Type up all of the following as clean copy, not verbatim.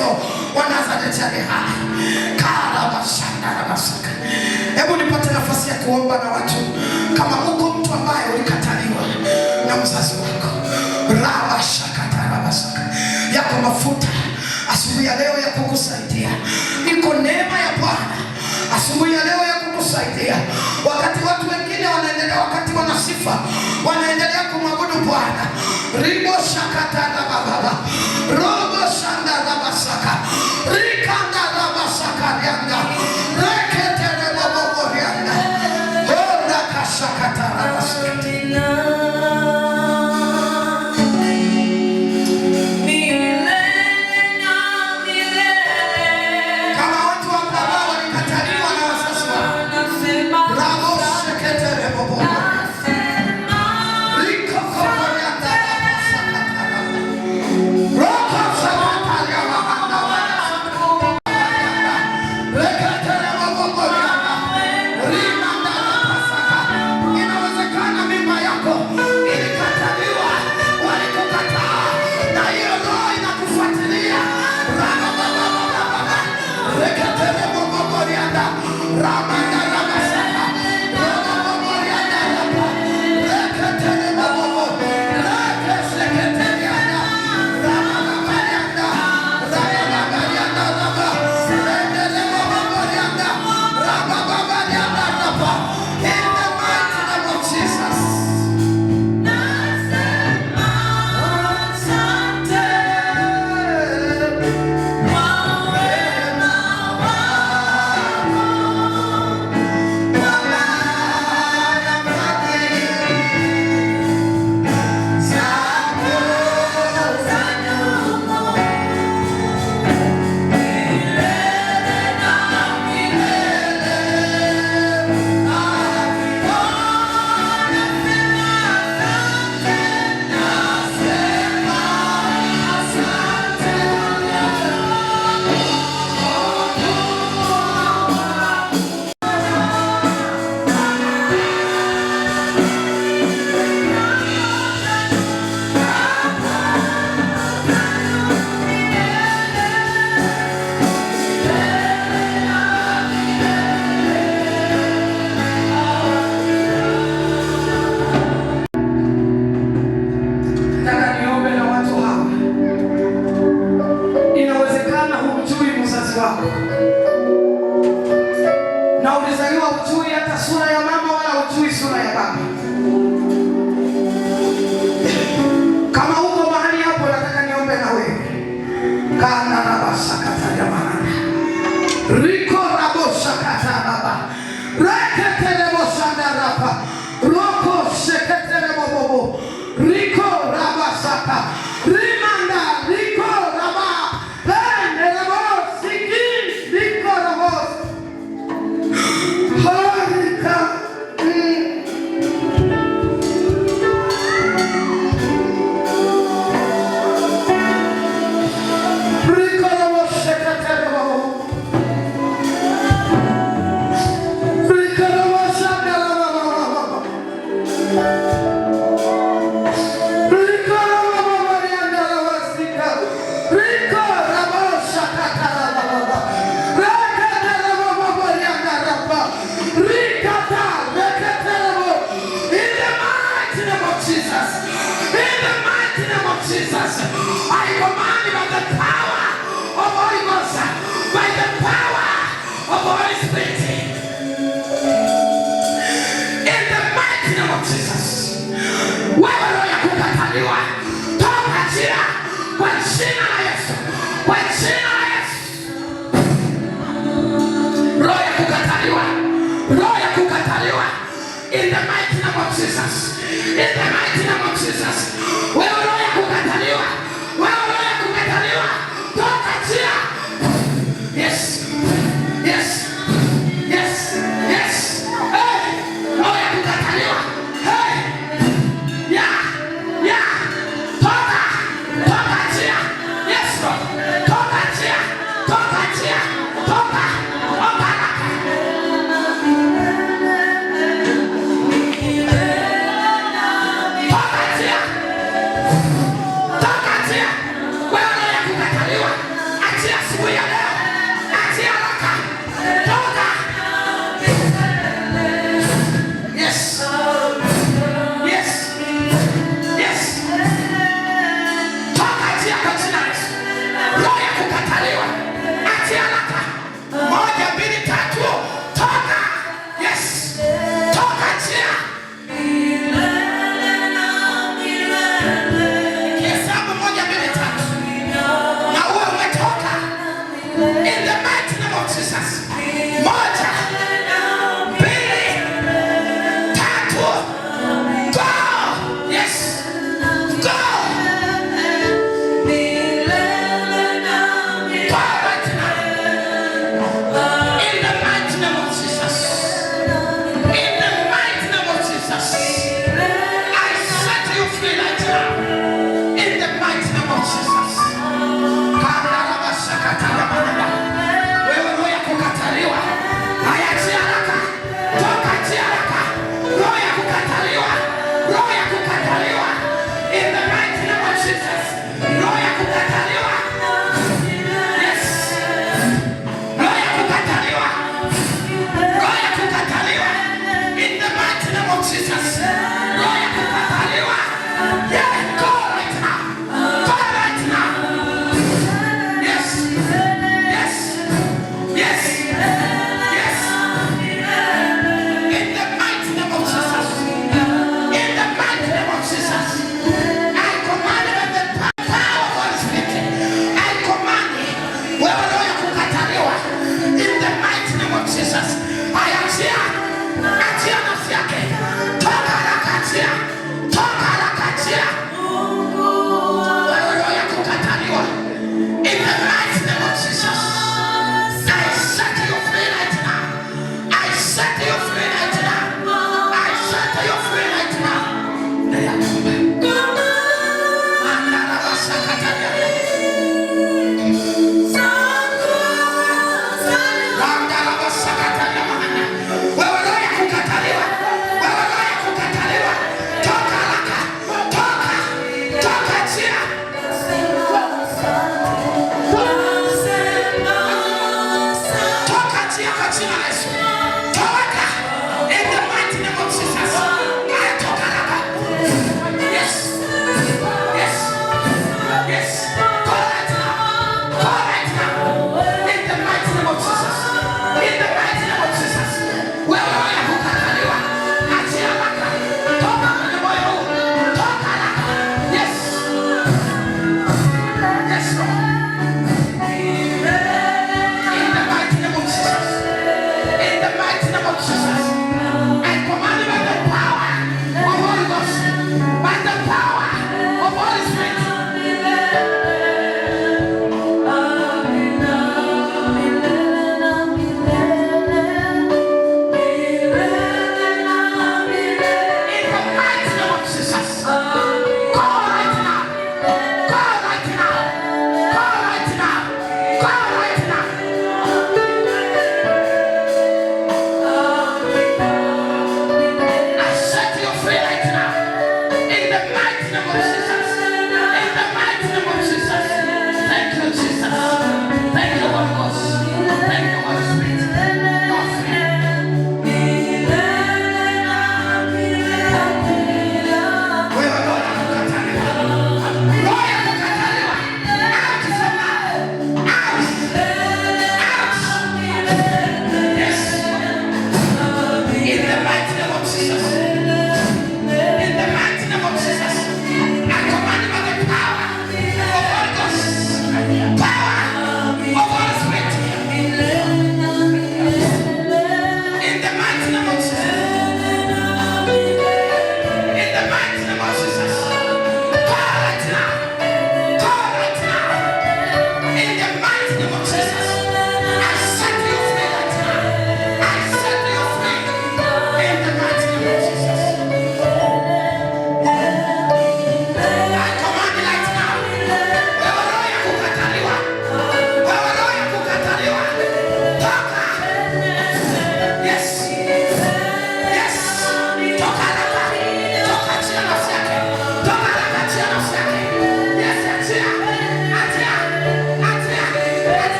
Kristo wa Nazareti aliye hai. Karabashandarabasaka. Hebu nipate nafasi ya kuomba na watu. Kama uko mtu ambaye ulikataliwa na mzazi wako, rabashakatarabasaka, yako mafuta asubuhi ya leo ya kukusaidia. Iko neema ya Bwana asubuhi ya leo ya kukusaidia. Wakati watu wengine wanaendelea, wakati wanasifa, wanaendelea kumwabudu Bwana. Ribo shakatana baba, robo shanda rabasaka, rikanda rabasaka rianda, reketere bobo rianda, honda kashakatana rabasaka. Na ulizaliwa ujui hata sura ya mama wala ujui sura ya baba. Kama uko mahali hapo, nataka niombe na wewe. Kana rabasakata jamani. Riko rabosakata baba. Reketele bosanda rapa. Roko seketele bobo. Riko rabasaka. Rimanda riko raba. In the mighty name of Jesus. In the mighty name of Jesus. Wewe roho ya kukataliwa. Wewe roho ya kukataliwa. Toka chia. Yes. Yes. Yes. now. In the mighty name of Jesus. Wewe roho ya kukataliwa, hayati haraka. Toka haraka. Roho ya kukataliwa. Roho ya kukataliwa. In the mighty name of Jesus. Roho ya kukataliwa. Yes. Roho ya kukataliwa. Roho ya kukataliwa. In the mighty name of Jesus. Roho ya kukataliwa. Yeah, God.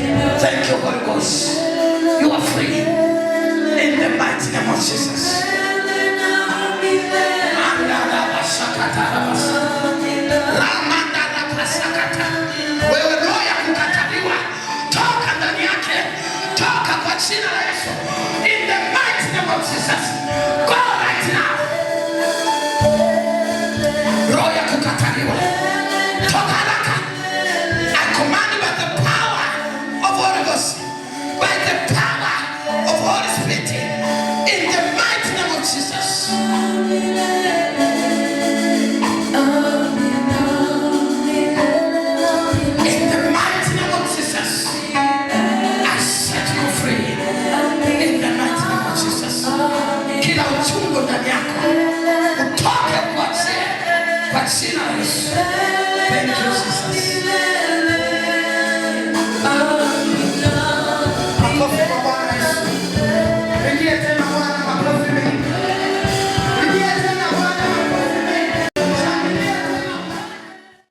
Thank you, Holy Ghost. You are free in the mighty name of Jesus.